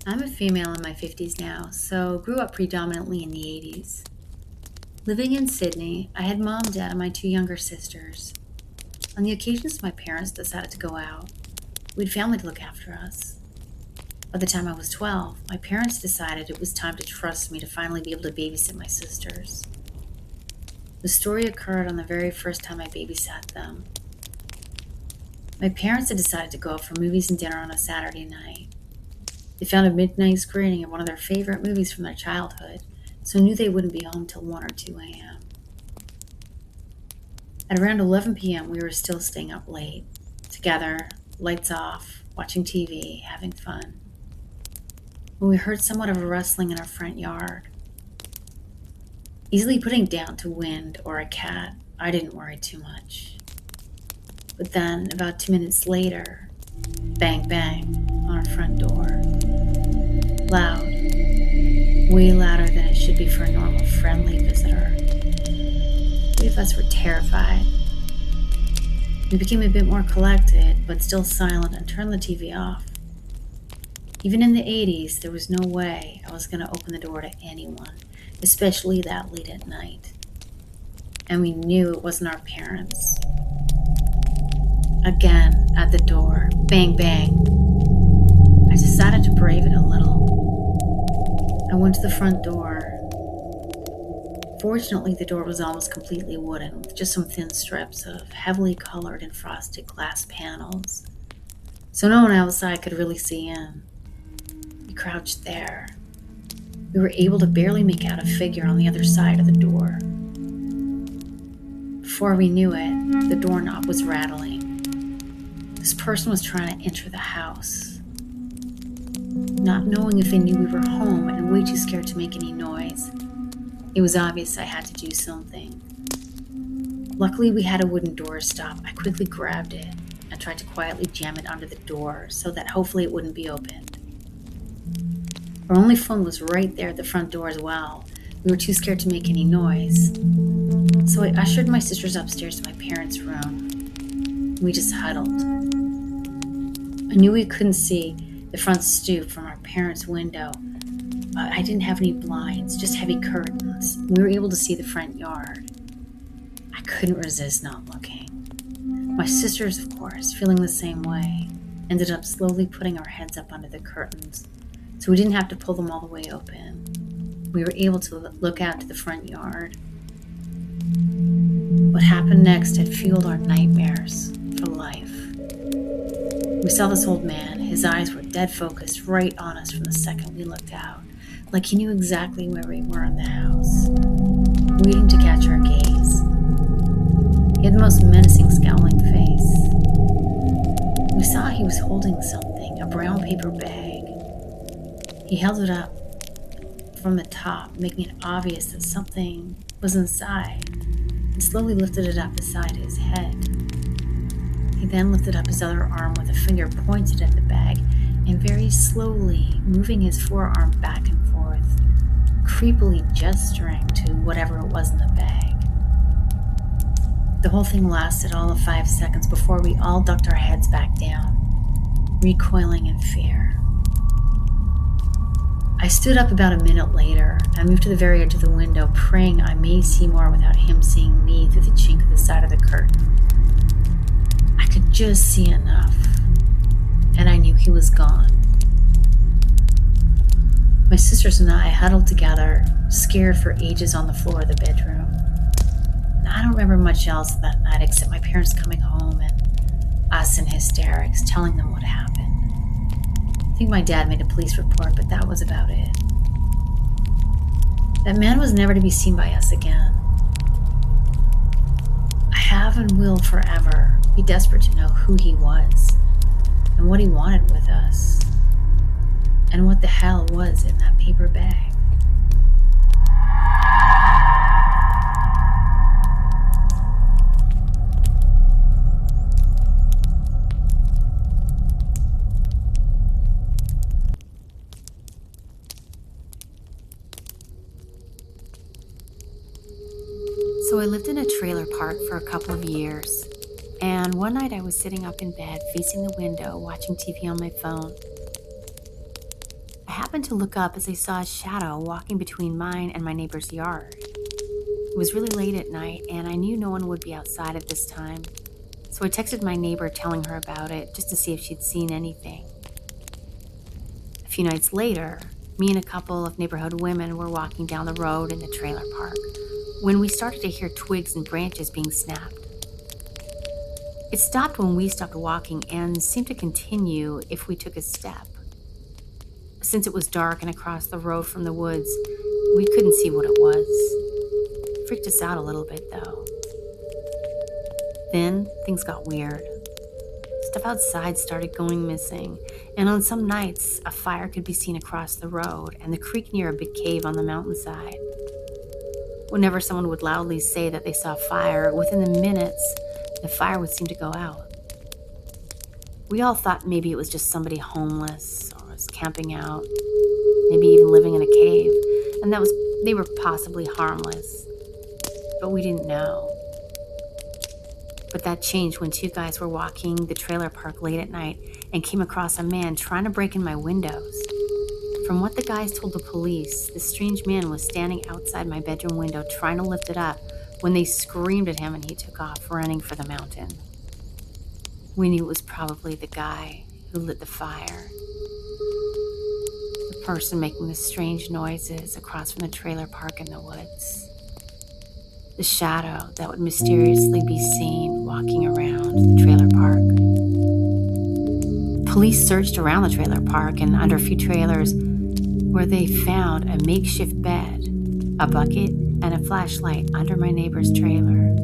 I'm a female in my 50s now, so grew up predominantly in the 80s. Living in Sydney, I had mom, dad, and my two younger sisters. On the occasions my parents decided to go out, we had family to look after us. By the time I was 12, my parents decided it was time to trust me to finally be able to babysit my sisters. The story occurred on the very first time I babysat them. My parents had decided to go out for movies and dinner on a Saturday night. They found a midnight screening of one of their favorite movies from their childhood, so knew they wouldn't be home till 1 or 2 a.m. At around 11 p.m., we were still staying up late, together, lights off, watching TV, having fun, when we heard somewhat of a rustling in our front yard. Easily putting down to wind or a cat, I didn't worry too much. But then, about 2 minutes later, bang bang on our front door. Loud, way louder than it should be for a normal friendly visitor. Three of us were terrified. We became a bit more collected, but still silent, and turned the TV off. Even in the 80s, there was no way I was going to open the door to anyone, especially that late at night. And we knew it wasn't our parents. Again, at the door, bang bang. I decided to brave it a little. I went to the front door. Fortunately, the door was almost completely wooden, with just some thin strips of heavily colored and frosted glass panels, so no one outside could really see in. We crouched there. We were able to barely make out a figure on the other side of the door. Before we knew it, the doorknob was rattling. This person was trying to enter the house. Not knowing if they knew we were home and way too scared to make any noise, it was obvious I had to do something. Luckily, we had a wooden doorstop. I quickly grabbed it and tried to quietly jam it under the door so that hopefully it wouldn't be opened. Our only phone was right there at the front door as well. We were too scared to make any noise. So I ushered my sisters upstairs to my parents' room. We just huddled. I knew we couldn't see the front stoop from our parents' window, but I didn't have any blinds, just heavy curtains. We were able to see the front yard. I couldn't resist not looking. My sisters, of course, feeling the same way, ended up slowly putting our heads up under the curtains, so we didn't have to pull them all the way open. We were able to look out to the front yard. What happened next had fueled our nightmares for life. We saw this old man. His eyes were dead focused right on us from the second we looked out, like he knew exactly where we were in the house, waiting to catch our gaze. He had the most menacing, scowling face. We saw he was holding something, a brown paper bag. He held it up from the top, making it obvious that something was inside, and slowly lifted it up beside his head. He then lifted up his other arm with a finger pointed at the bag and very slowly moving his forearm back and forth, creepily gesturing to whatever it was in the bag. The whole thing lasted all of 5 seconds before we all ducked our heads back down, recoiling in fear. I stood up about a minute later and moved to the very edge of the window, praying I may see more without him seeing me through the chink of the side of the curtain. I could just see enough, and I knew he was gone. My sisters and I huddled together, scared for ages on the floor of the bedroom. And I don't remember much else that night except my parents coming home and us in hysterics, telling them what happened. I think my dad made a police report, but that was about it. That man was never to be seen by us again. I have and will forever be desperate to know who he was and what he wanted with us and what the hell was in that paper bag. So I lived in a trailer park for a couple of years, and one night I was sitting up in bed facing the window watching TV on my phone. I happened to look up as I saw a shadow walking between mine and my neighbor's yard. It was really late at night, and I knew no one would be outside at this time, so I texted my neighbor telling her about it just to see if she'd seen anything. A few nights later, me and a couple of neighborhood women were walking down the road in the trailer park when we started to hear twigs and branches being snapped. It stopped when we stopped walking and seemed to continue if we took a step. Since it was dark and across the road from the woods, we couldn't see what it was. It freaked us out a little bit, though. Then things got weird. Stuff outside started going missing, and on some nights, a fire could be seen across the road and the creek near a big cave on the mountainside. Whenever someone would loudly say that they saw fire, within the minutes, the fire would seem to go out. We all thought maybe it was just somebody homeless or was camping out, maybe even living in a cave, and they were possibly harmless, but we didn't know. But that changed when two guys were walking the trailer park late at night and came across a man trying to break in my windows. From what the guys told the police, this strange man was standing outside my bedroom window trying to lift it up when they screamed at him and he took off running for the mountain. We knew it was probably the guy who lit the fire. The person making the strange noises across from the trailer park in the woods. The shadow that would mysteriously be seen walking around the trailer park. Police searched around the trailer park and under a few trailers where they found a makeshift bed, a bucket, and a flashlight under my neighbor's trailer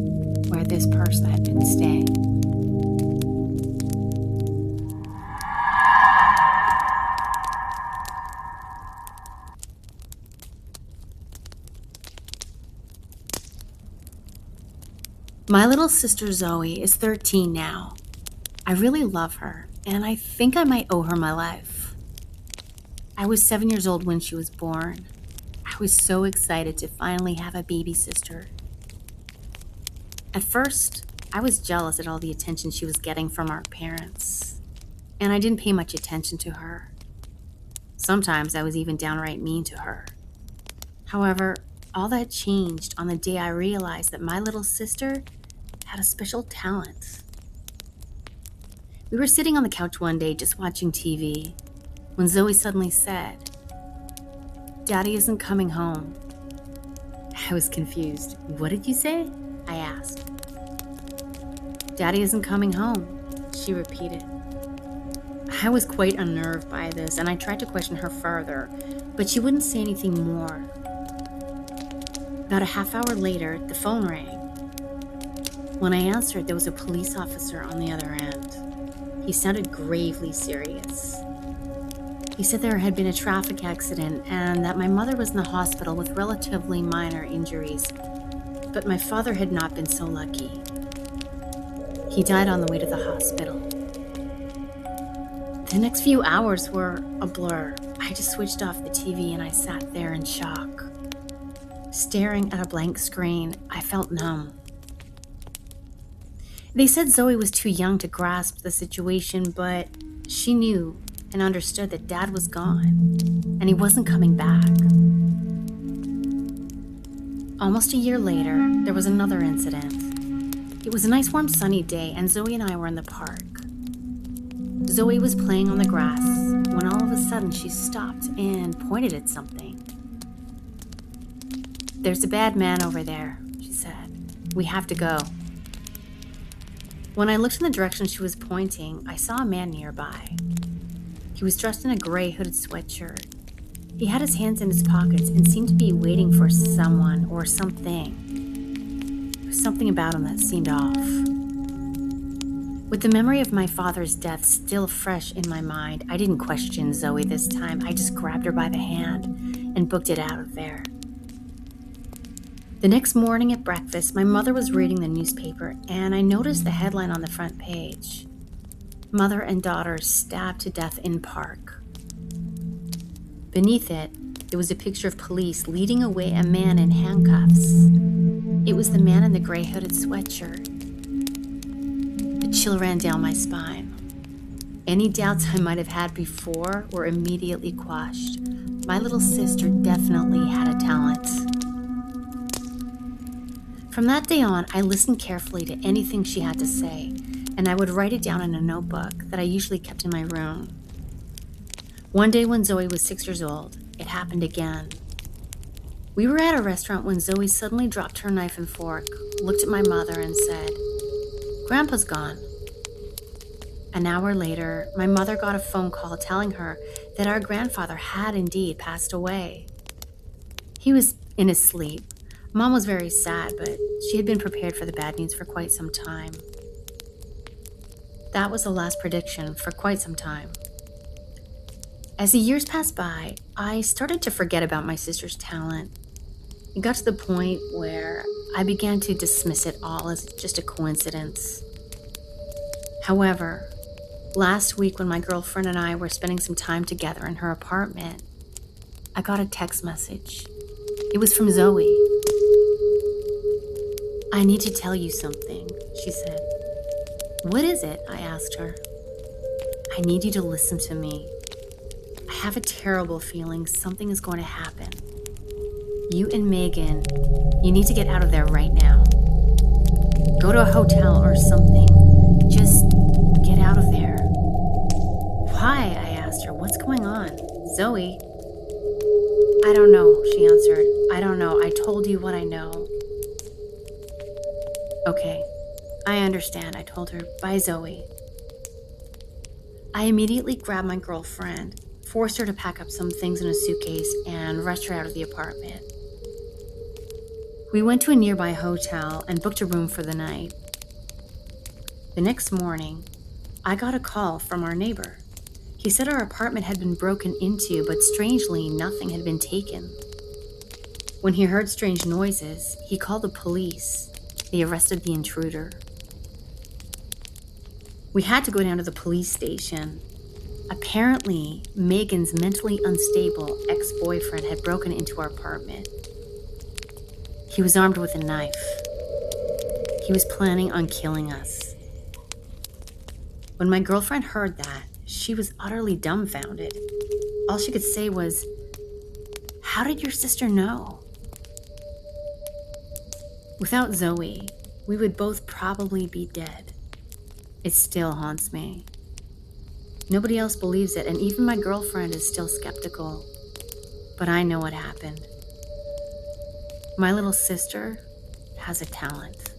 where this person had been staying. My little sister Zoe is 13 now. I really love her, and I think I might owe her my life. I was 7 years old when she was born. I was so excited to finally have a baby sister. At first, I was jealous at all the attention she was getting from our parents, and I didn't pay much attention to her. Sometimes I was even downright mean to her. However, all that changed on the day I realized that my little sister had a special talent. We were sitting on the couch one day just watching TV when Zoe suddenly said, "Daddy isn't coming home." I was confused. "What did you say?" I asked. "Daddy isn't coming home," she repeated. I was quite unnerved by this, and I tried to question her further, but she wouldn't say anything more. About a half hour later, the phone rang. When I answered, there was a police officer on the other end. He sounded gravely serious. He said there had been a traffic accident and that my mother was in the hospital with relatively minor injuries, but my father had not been so lucky. He died on the way to the hospital. The next few hours were a blur. I just switched off the TV and I sat there in shock. Staring at a blank screen, I felt numb. They said Zoe was too young to grasp the situation, but she knew and understood that Dad was gone, and he wasn't coming back. Almost a year later, there was another incident. It was a nice warm sunny day, and Zoe and I were in the park. Zoe was playing on the grass when all of a sudden she stopped and pointed at something. "There's a bad man over there," she said. "We have to go." When I looked in the direction she was pointing, I saw a man nearby. He was dressed in a gray hooded sweatshirt. He had his hands in his pockets and seemed to be waiting for someone or something. There was something about him that seemed off. With the memory of my father's death still fresh in my mind, I didn't question Zoe this time. I just grabbed her by the hand and booked it out of there. The next morning at breakfast, my mother was reading the newspaper, and I noticed the headline on the front page. "Mother and daughter stabbed to death in park." Beneath it, there was a picture of police leading away a man in handcuffs. It was the man in the gray hooded sweatshirt. A chill ran down my spine. Any doubts I might have had before were immediately quashed. My little sister definitely had a talent. From that day on, I listened carefully to anything she had to say, and I would write it down in a notebook that I usually kept in my room. One day when Zoe was 6 years old, it happened again. We were at a restaurant when Zoe suddenly dropped her knife and fork, looked at my mother, and said, "Grandpa's gone." An hour later, my mother got a phone call telling her that our grandfather had indeed passed away. He was in his sleep. Mom was very sad, but she had been prepared for the bad news for quite some time. That was the last prediction for quite some time. As the years passed by, I started to forget about my sister's talent. It got to the point where I began to dismiss it all as just a coincidence. However, last week when my girlfriend and I were spending some time together in her apartment, I got a text message. It was from Zoe. "I need to tell you something," she said. "What is it?" I asked her. "I need you to listen to me. I have a terrible feeling something is going to happen. You and Megan, you need to get out of there right now. Go to a hotel or something. Just get out of there." "Why?" I asked her. "What's going on?" "Zoe." "I don't know," she answered. "I don't know. I told you what I know." "Okay, I understand," I told her. "Bye, Zoe." I immediately grabbed my girlfriend, forced her to pack up some things in a suitcase, and rushed her out of the apartment. We went to a nearby hotel and booked a room for the night. The next morning, I got a call from our neighbor. He said our apartment had been broken into, but strangely, nothing had been taken. When he heard strange noises, he called the police. They arrested the intruder. We had to go down to the police station. Apparently, Megan's mentally unstable ex-boyfriend had broken into our apartment. He was armed with a knife. He was planning on killing us. When my girlfriend heard that, she was utterly dumbfounded. All she could say was, "How did your sister know?" Without Zoe, we would both probably be dead. It still haunts me. Nobody else believes it, and even my girlfriend is still skeptical. But I know what happened. My little sister has a talent.